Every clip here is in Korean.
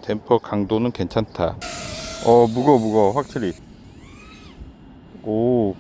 댐퍼 강도는 괜찮다. 무거워 확실히. 오,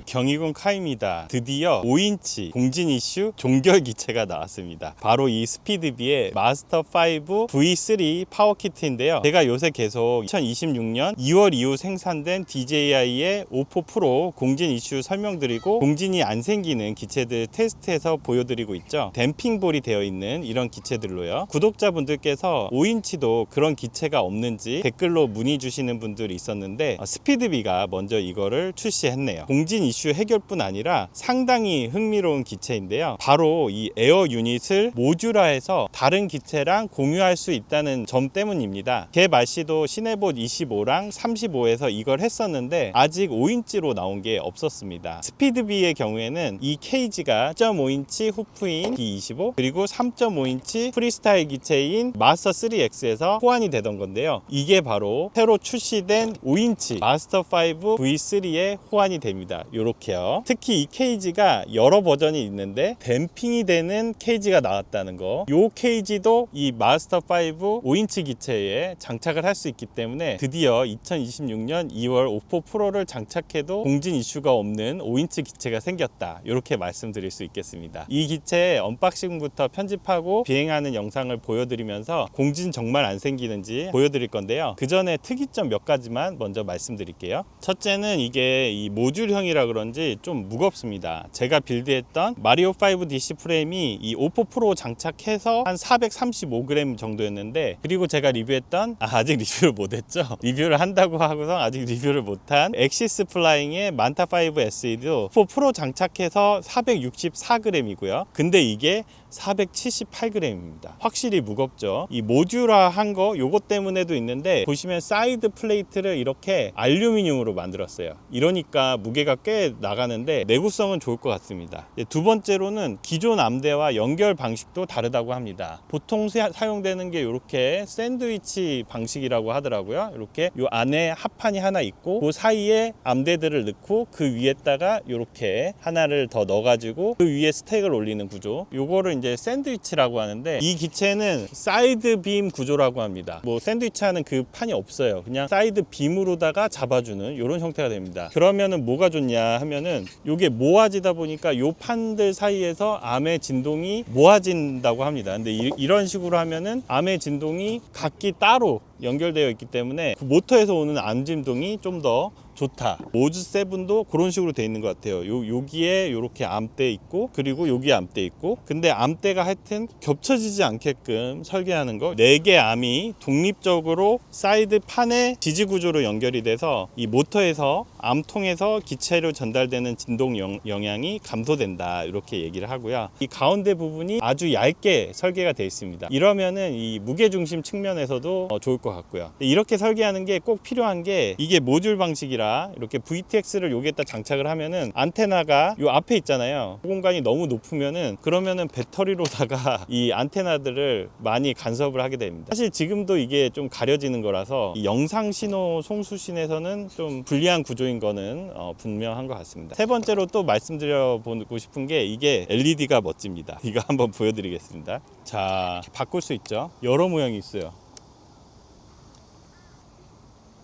경희군 카입니다. 드디어 5인치 공진 이슈 종결 기체가 나왔습니다. 바로 이 스피드비의 마스터 5 V3 파워 키트인데요. 제가 요새 계속 2026년 2월 이후 생산된 DJI의 5포 프로 공진 이슈 설명드리고 공진이 안 생기는 기체들 테스트해서 보여드리고 있죠. 댐핑볼이 되어 있는 이런 기체들로요. 구독자분들께서 5인치도 그런 기체가 없는지 댓글로 문의 주시는 분들이 있었는데 스피드비가 먼저 이거를 출시했네요. 공진 이슈 해결뿐 아니라 상당히 흥미로운 기체인데요. 바로 이 에어 유닛을 모듈화해서 다른 기체랑 공유할 수 있다는 점 때문입니다. 개말 시도 시네봇 25랑 35에서 이걸 했었는데 아직 5인치로 나온 게 없었습니다. 스피드비의 경우에는 이 케이지가 3.5인치 후프인 B25 그리고 3.5인치 프리스타일 기체인 마스터 3X에서 호환이 되던 건데요. 이게 바로 새로 출시된 5인치 마스터 5 V3에 호환이 됩니다. 요렇게요. 특히 이 케이지가 여러 버전이 있는데 댐핑이 되는 케이지가 나왔다는 거. 요 케이지도 이 마스터 5 5인치 기체에 장착을 할 수 있기 때문에 드디어 2026년 2월 5포 프로를 장착해도 공진 이슈가 없는 5인치 기체가 생겼다. 이렇게 말씀드릴 수 있겠습니다. 이 기체의 언박싱부터 편집하고 비행하는 영상을 보여드리면서 공진 정말 안 생기는지 보여드릴 건데요. 그 전에 특이점 몇 가지만 먼저 말씀드릴게요. 첫째는 이게 이 모듈형이라 그런지 좀 무겁습니다. 제가 빌드했던 마리오 5 DC 프레임이 이 5포 프로 장착해서 한 435g 정도였는데, 그리고 제가 리뷰했던 아직 리뷰를 못했죠. 리뷰를 한다고 하고서 아직 리뷰를 못한 엑시스 플라잉의 만타 5 SE도 4 프로 장착해서 464g이고요. 근데 이게 478g입니다. 확실히 무겁죠. 이 모듈화 한 거 요것 때문에도 있는데, 보시면 사이드 플레이트를 이렇게 알루미늄으로 만들었어요. 이러니까 무게가 꽤 나가는데 내구성은 좋을 것 같습니다. 두 번째로는 기존 암대와 연결 방식도 다르다고 합니다. 보통 사용되는 게 이렇게 샌드위치 방식이라고 하더라고요. 이렇게 요 안에 합판이 하나 있고 그 사이에 암대들을 넣고 그 위에다가 이렇게 하나를 더 넣어가지고 그 위에 스택을 올리는 구조, 요거를 이제 샌드위치라고 하는데, 이 기체는 사이드 빔 구조라고 합니다. 뭐 샌드위치 하는 그 판이 없어요. 그냥 사이드 빔으로다가 잡아주는 이런 형태가 됩니다. 그러면은 뭐가 좋냐 하면은 요게 모아지다 보니까 요 판들 사이에서 암의 진동이 모아진다고 합니다. 근데 이런 식으로 하면은 암의 진동이 각기 따로 연결되어 있기 때문에 그 모터에서 오는 암 진동이 좀 더 좋다. 모즈 7도 그런 식으로 돼 있는 것 같아요. 여기에 이렇게 암대 있고, 그리고 여기 암대 있고, 근데 암대가 하여튼 겹쳐지지 않게끔 설계하는 거. 4개 암이 독립적으로 사이드 판의 지지 구조로 연결이 돼서 이 모터에서 암통에서 기체로 전달되는 진동 영향이 감소된다, 이렇게 얘기를 하고요. 이 가운데 부분이 아주 얇게 설계가 되어 있습니다. 이러면은 이 무게중심 측면에서도 좋을 것 같고요. 이렇게 설계하는 게 꼭 필요한 게, 이게 모듈 방식이라 이렇게 VTX를 여기에다 장착을 하면은 안테나가 요 앞에 있잖아요. 공간이 너무 높으면은, 그러면은 배터리로다가 이 안테나들을 많이 간섭을 하게 됩니다. 사실 지금도 이게 좀 가려지는 거라서 이 영상 신호 송수신에서는 좀 불리한 구조인 거는 분명한 것 같습니다. 세 번째로 또 말씀드려보고 싶은 게, 이게 LED가 멋집니다. 이거 한번 보여드리겠습니다. 자, 바꿀 수 있죠. 여러 모양이 있어요.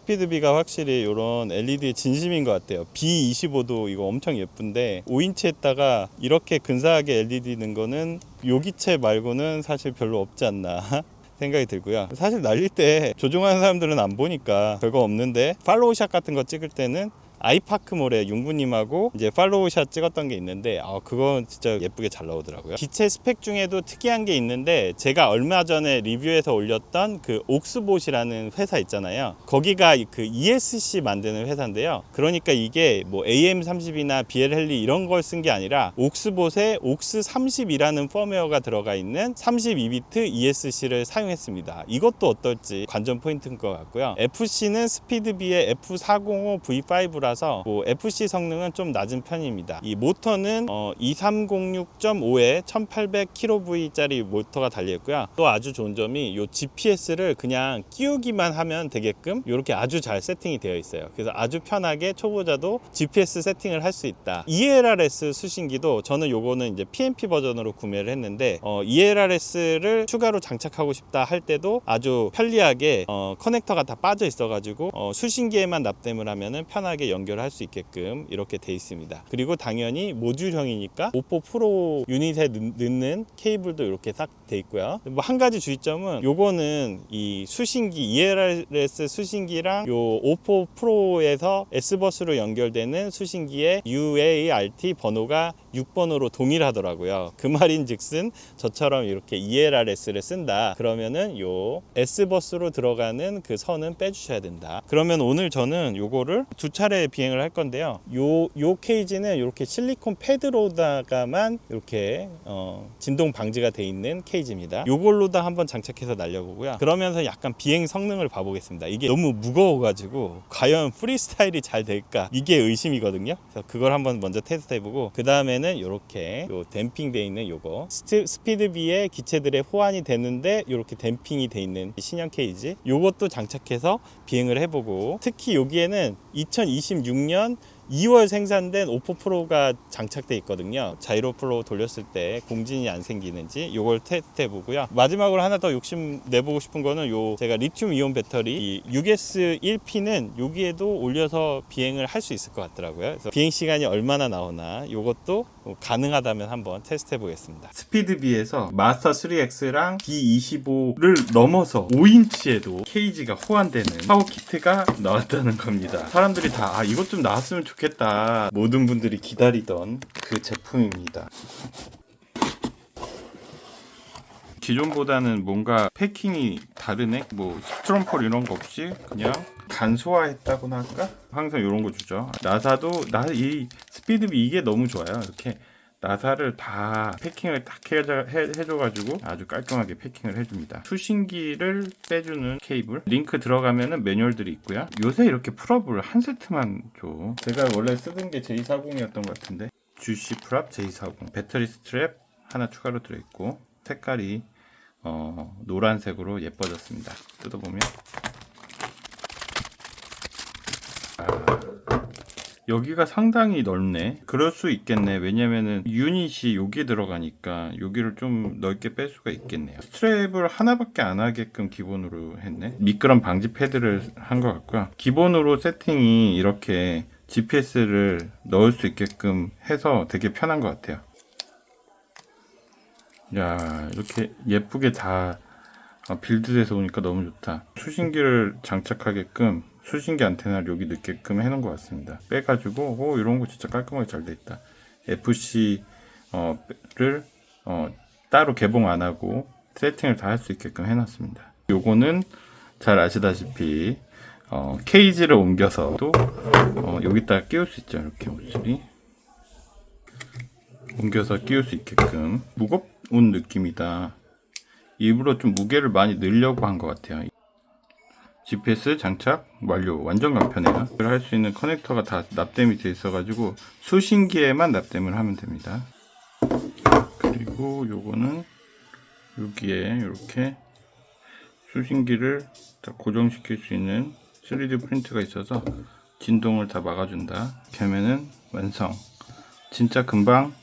스피드비가 확실히 이런 LED 진심인 것 같아요. B25도 이거 엄청 예쁜데 5인치에다가 이렇게 근사하게 LED 넣은 거는 요 기체 말고는 사실 별로 없지 않나 생각이 들고요. 사실 날릴 때 조종하는 사람들은 안 보니까 별거 없는데, 팔로우샷 같은 거 찍을 때는 아이파크몰에 용부님하고 이제 팔로우샷 찍었던 게 있는데, 그건 진짜 예쁘게 잘 나오더라고요. 기체 스펙 중에도 특이한 게 있는데, 제가 얼마 전에 리뷰에서 올렸던 그 옥스봇이라는 회사 있잖아요. 거기가 그 ESC 만드는 회사인데요. 그러니까 이게 뭐 AM30이나 BL헬리 이런 걸 쓴 게 아니라 옥스봇에 옥스30이라는 펌웨어가 들어가 있는 32비트 ESC를 사용했습니다. 이것도 어떨지 관전 포인트인 것 같고요. FC는 스피드비의 F405 V5라 프로라서 뭐 FC 성능은 좀 낮은 편입니다. 이 모터는 2306.5에 1800kV짜리 모터가 달려있고요. 또 아주 좋은 점이 이 GPS를 그냥 끼우기만 하면 되게끔 이렇게 아주 잘 세팅이 되어 있어요. 그래서 아주 편하게 초보자도 GPS 세팅을 할 수 있다. ELRS 수신기도 저는 요거는 이제 PNP 버전으로 구매를 했는데 ELRS를 추가로 장착하고 싶다 할 때도 아주 편리하게 커넥터가 다 빠져 있어 가지고 수신기에만 납땜을 하면은 편하게 연결할 수 있게끔 이렇게 돼 있습니다. 그리고 당연히 모듈형이니까 오포 프로 유닛에 넣는 케이블도 이렇게 싹 돼 있고요. 뭐 한 가지 주의점은 요거는 이 수신기 ELRS 수신기랑 요 오포 프로에서 S버스로 연결되는 수신기의 UART 번호가 6번으로 동일하더라고요. 그 말인즉슨 저처럼 이렇게 ELRS를 쓴다 그러면은 요 S버스로 들어가는 그 선은 빼주셔야 된다. 그러면 오늘 저는 요거를 두 차례 비행을 할 건데요. 요 케이지는 이렇게 실리콘 패드로다가만 이렇게 진동 방지가 돼 있는 케이지입니다. 요걸로다 한번 장착해서 날려보고요. 그러면서 약간 비행 성능을 봐보겠습니다. 이게 너무 무거워가지고 과연 프리스타일이 잘 될까 이게 의심이거든요. 그래서 그걸 한번 먼저 테스트해보고 그 다음에는 이렇게 요 댐핑 돼 있는 요거 스피드비의 기체들의 호환이 되는데 이렇게 댐핑이 돼 있는 신형 케이지 요것도 장착해서 비행을 해보고, 특히 여기에는 2026년 2월 생산된 오포 프로가 장착돼 있거든요. 자이로 프로 돌렸을 때 공진이 안 생기는지 요걸 테스트해 보고요. 마지막으로 하나 더 욕심 내보고 싶은 거는 요 제가 리튬 이온 배터리 이 6S1P는 여기에도 올려서 비행을 할 수 있을 것 같더라고요. 그래서 비행 시간이 얼마나 나오나 요것도 가능하다면 한번 테스트해 보겠습니다. 스피드비에서 마스터 3X랑 B25를 넘어서 5인치에도 케이지가 호환되는 파워 키트가 나왔다는 겁니다. 사람들이 다 이것 좀 나왔으면 좋겠다, 모든 분들이 기다리던 그 제품입니다. 기존보다는 뭔가 패킹이 다르네. 뭐 스트롬폴 이런 거 없이 그냥 간소화했다고나 할까? 항상 이런 거 주죠. 나사도 이 스피드비 이게 너무 좋아요. 이렇게 나사를 다 패킹을 딱 해줘가지고 아주 깔끔하게 패킹을 해줍니다. 수신기를 빼주는 케이블 링크 들어가면은 매뉴얼들이 있고요. 요새 이렇게 풀업을 한 세트만 줘. 제가 원래 쓰던 게 J40이었던 것 같은데 GC 풀업 J40 배터리 스트랩 하나 추가로 들어있고 색깔이 노란색으로 예뻐졌습니다. 뜯어보면 여기가 상당히 넓네. 그럴 수 있겠네. 왜냐면은 유닛이 여기 들어가니까 여기를 좀 넓게 뺄 수가 있겠네요. 스트랩을 하나밖에 안 하게끔 기본으로 했네. 미끄럼 방지 패드를 한 것 같고요. 기본으로 세팅이 이렇게 GPS를 넣을 수 있게끔 해서 되게 편한 것 같아요. 야, 이렇게 예쁘게 다 빌드돼서 오니까 너무 좋다. 수신기를 장착하게끔 수신기 안테나를 여기 넣게끔 해놓은 것 같습니다. 빼가지고 이런 거 진짜 깔끔하게 잘 돼 있다. FC를 따로 개봉 안 하고 세팅을 다 할 수 있게끔 해놨습니다. 요거는 잘 아시다시피 케이지를 옮겨서 또 여기다가 끼울 수 있죠. 이렇게 옷들이 옮겨서 끼울 수 있게끔 무거운 느낌이다. 일부러 좀 무게를 많이 넣으려고 한 것 같아요. GPS 장착 완료. 완전 간편해요. 할 수 있는 커넥터가 다 납땜이 돼 있어가지고 수신기에만 납땜을 하면 됩니다. 그리고 요거는 여기에 이렇게 수신기를 다 고정시킬 수 있는 3D 프린트가 있어서 진동을 다 막아준다. 이렇게 하면은 완성. 진짜 금방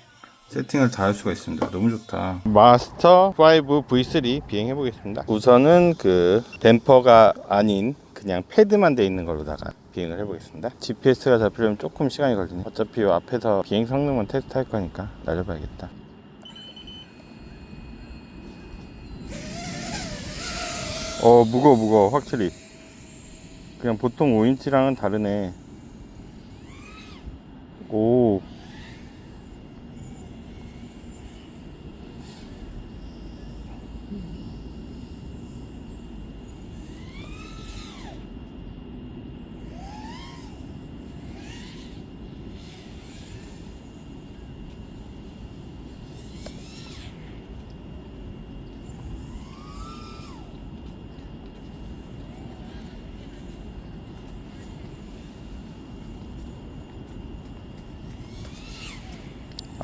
세팅을 다 할 수가 있습니다. 너무 좋다. 마스터 5 V3 비행해 보겠습니다. 우선은 그 댐퍼가 아닌 그냥 패드만 돼 있는 걸로다가 비행을 해 보겠습니다. GPS가 잡히려면 조금 시간이 걸리네. 어차피 이 앞에서 비행 성능만 테스트 할 거니까 날려봐야겠다. 무거워 확실히. 그냥 보통 5인치랑은 다르네. 오,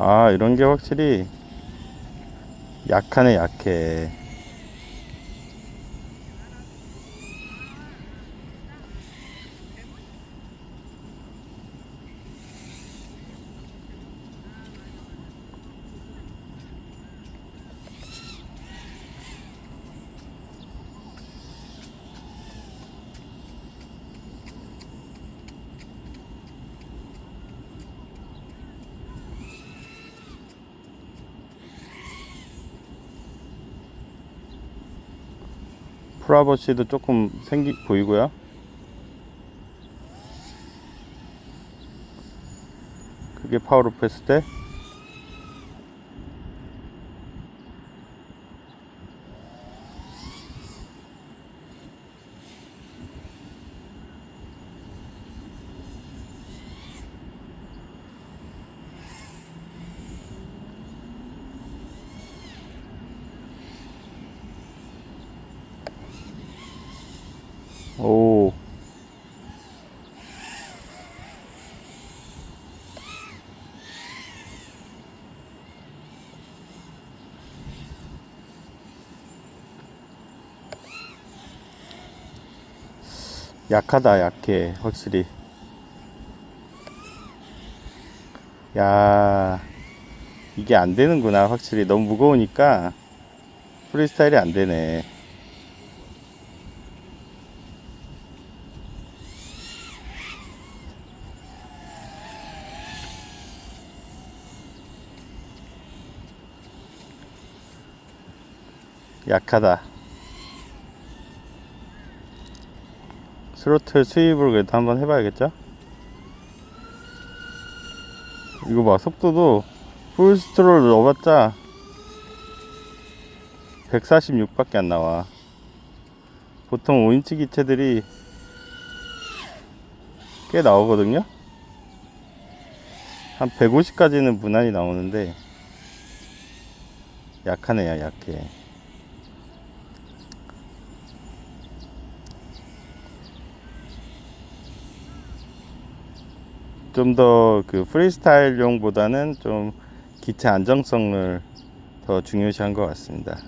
아, 이런 게 확실히 약하네, 약해. 프라버시도 조금 보이고요. 그게 파워업 했을 때 오, 약하다, 약해, 확실히. 야, 이게 안 되는구나, 확실히. 너무 무거우니까 프리스타일이 안 되네. 약하다. 스로틀 스윕을 그래도 한번 해봐야겠죠? 이거 봐, 속도도 풀스트롤 넣어봤자 146밖에 안 나와. 보통 5인치 기체들이 꽤 나오거든요. 한 150까지는 무난히 나오는데 약하네요, 약해. 좀 더 그 프리스타일용보다는 좀 기체 안정성을 더 중요시한 것 같습니다.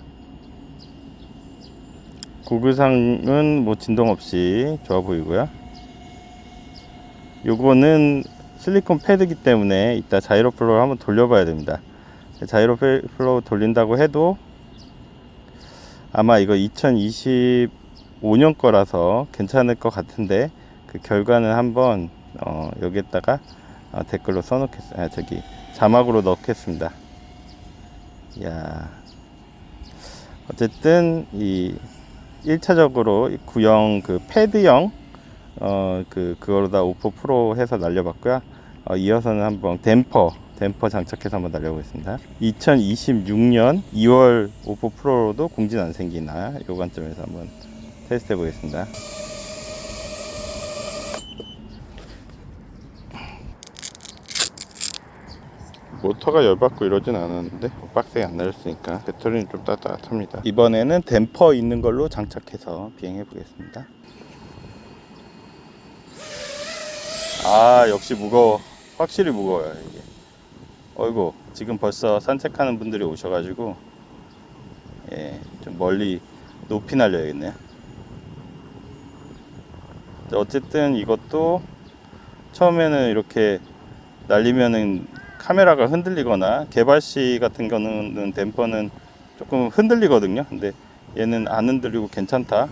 고글상은 뭐 진동 없이 좋아 보이고요. 요거는 실리콘 패드기 때문에 이따 자이로 플로우를 한번 돌려봐야 됩니다. 자이로 플로우 돌린다고 해도 아마 이거 2025년 거라서 괜찮을 것 같은데, 그 결과는 한번 여기에다가 댓글로 써놓겠습니다. 저기 자막으로 넣겠습니다. 야, 어쨌든 이 1차적으로 구형 그 패드형 그거로다 오포 프로 해서 날려봤고요. 이어서는 한번 댐퍼 장착해서 한번 날려보겠습니다. 2026년 2월 오포 프로로도 공진 안 생기나, 요 관점에서 한번 테스트 해보겠습니다. 모터가 열받고 이러진 않았는데 빡세게 안 날렸으니까 배터리는 좀 따뜻합니다. 이번에는 댐퍼 있는 걸로 장착해서 비행해 보겠습니다. 아, 역시 무거워. 확실히 무거워요, 이게. 어이구, 지금 벌써 산책하는 분들이 오셔가지고 좀 멀리 높이 날려야겠네요. 어쨌든 이것도 처음에는 이렇게 날리면은 카메라가 흔들리거나, 개발 시 같은 경우는 댐퍼는 조금 흔들리거든요. 근데 얘는 안 흔들리고 괜찮다.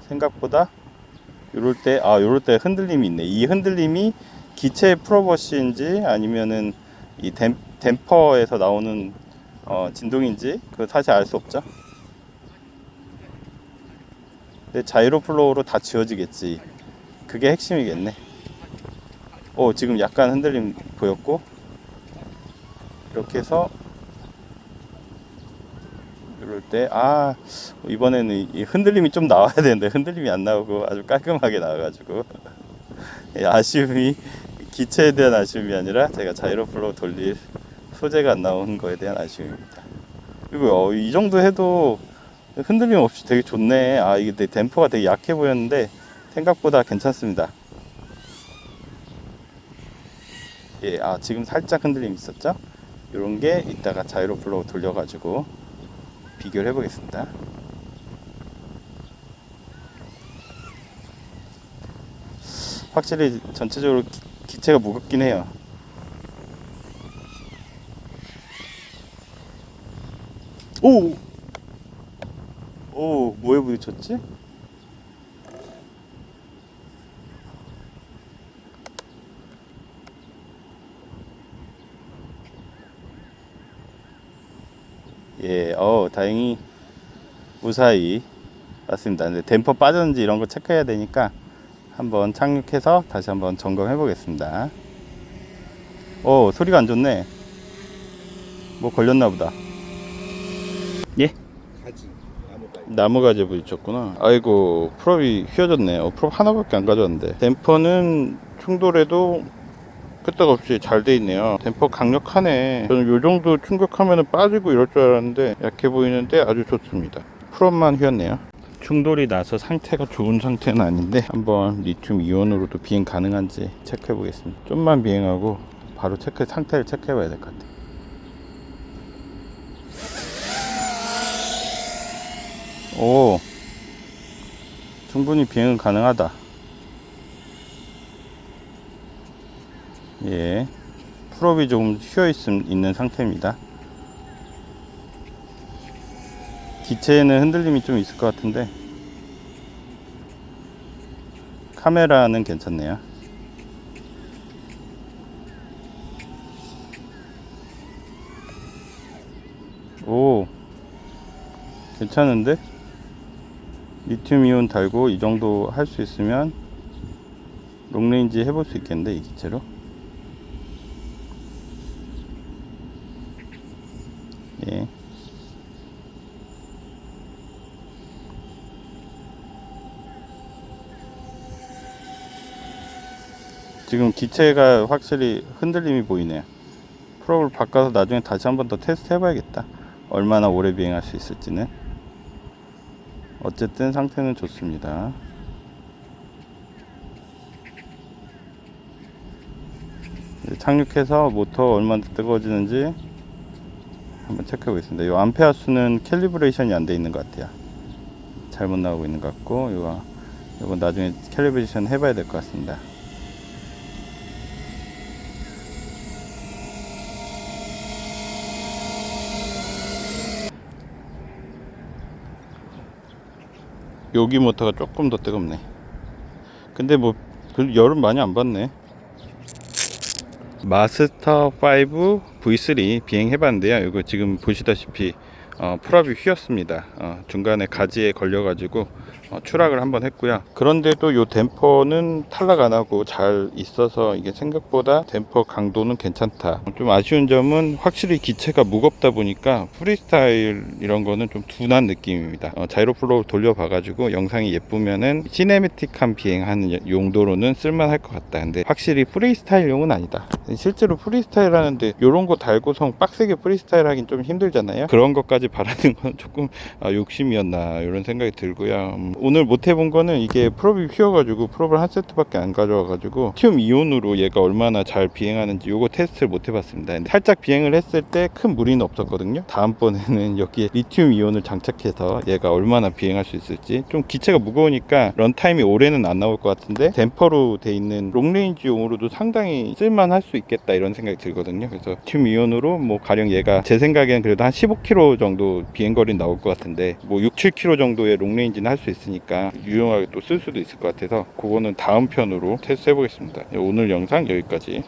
생각보다 요럴 때 흔들림이 있네. 이 흔들림이 기체의 프로버시인지 아니면은 이 댐퍼에서 나오는 진동인지 그거 사실 알 수 없죠. 근데 자이로 플로우로 다 지워지겠지. 그게 핵심이겠네. 지금 약간 흔들림 보였고, 이렇게 해서 이럴 때 이번에는 이 흔들림이 좀 나와야 되는데 흔들림이 안 나오고 아주 깔끔하게 나와가지고 아쉬움이, 기체에 대한 아쉬움이 아니라 제가 자이로 플로우 돌릴 소재가 안 나오는 거에 대한 아쉬움입니다. 그리고 이 정도 해도 흔들림 없이 되게 좋네. 이게 내 댐퍼가 되게 약해 보였는데 생각보다 괜찮습니다. 예, 지금 살짝 흔들림 있었죠? 이런 게 이따가 자이로 플로우 돌려가지고 비교를 해보겠습니다. 확실히 전체적으로 기체가 무겁긴 해요. 오! 오, 뭐에 부딪혔지? 예, 다행히 무사히 왔습니다. 근데 댐퍼 빠졌는지 이런 거 체크해야 되니까 한번 착륙해서 다시 한번 점검해 보겠습니다. 소리가 안 좋네. 뭐 걸렸나 보다. 예? 나무가지에 부딪혔구나. 아이고, 프롭이 휘어졌네. 프롭 하나밖에 안 가져왔는데. 댐퍼는 충돌해도 끄떡없이 잘 돼 있네요. 댐퍼 강력하네. 저는 요 정도 충격하면 빠지고 이럴 줄 알았는데 약해 보이는데 아주 좋습니다. 프롭만 휘었네요. 충돌이 나서 상태가 좋은 상태는 아닌데 한번 리튬 이온으로도 비행 가능한지 체크해 보겠습니다. 좀만 비행하고 바로 상태를 체크해 봐야 될 것 같아요. 오, 충분히 비행은 가능하다. 예, 프롭이 조금 있는 상태입니다. 기체에는 흔들림이 좀 있을 것 같은데 카메라는 괜찮네요. 오, 괜찮은데? 리튬 이온 달고 이 정도 할 수 있으면 롱레인지 해볼 수 있겠는데, 이 기체로. 예. 지금 기체가 확실히 흔들림이 보이네요. 프로를 바꿔서 나중에 다시 한번 더 테스트 해봐야겠다. 얼마나 오래 비행할 수 있을지는. 어쨌든 상태는 좋습니다. 착륙해서 모터 얼마나 뜨거워지는지 한번 체크해 보겠습니다. 이 암페어 수는 캘리브레이션이 안 돼 있는 것 같아요. 잘못 나오고 있는 것 같고, 이거 나중에 캘리브레이션 해봐야 될 것 같습니다. 여기 모터가 조금 더 뜨겁네. 근데 뭐 여름 많이 안 봤네. 마스터 5 V3 비행해 봤는데요. 이거 지금 보시다시피 풀업이 휘었습니다. 중간에 가지에 걸려 가지고 추락을 한번 했고요. 그런데도 이 댐퍼는 탈락 안 하고 잘 있어서 이게 생각보다 댐퍼 강도는 괜찮다. 좀 아쉬운 점은 확실히 기체가 무겁다 보니까 프리스타일 이런 거는 좀 둔한 느낌입니다. 자이로 플로우 돌려봐 가지고 영상이 예쁘면은 시네매틱한 비행하는 용도로는 쓸만할 것 같다. 근데 확실히 프리스타일용은 아니다. 실제로 프리스타일 하는데 이런 거 달고서 빡세게 프리스타일 하긴 좀 힘들잖아요. 그런 것까지 바라는 건 조금 욕심이었나 이런 생각이 들고요. 오늘 못 해본 거는 이게 프롭이 휘어가지고 프롭을 한 세트밖에 안 가져와가지고 리튬 이온으로 얘가 얼마나 잘 비행하는지 요거 테스트를 못 해봤습니다. 근데 살짝 비행을 했을 때 큰 무리는 없었거든요. 다음번에는 여기에 리튬 이온을 장착해서 얘가 얼마나 비행할 수 있을지. 좀 기체가 무거우니까 런타임이 오래는 안 나올 것 같은데 댐퍼로 돼 있는 롱레인지용으로도 상당히 쓸만할 수 있겠다 이런 생각이 들거든요. 그래서 리튬 이온으로 뭐 가령 얘가 제 생각에는 그래도 한 15km 정도 비행거리 나올 것 같은데 뭐 6, 7km 정도의 롱레인지는 할 수 있으니까 유용하게 또 쓸 수도 있을 것 같아서 그거는 다음 편으로 테스트 해보겠습니다. 오늘 영상 여기까지.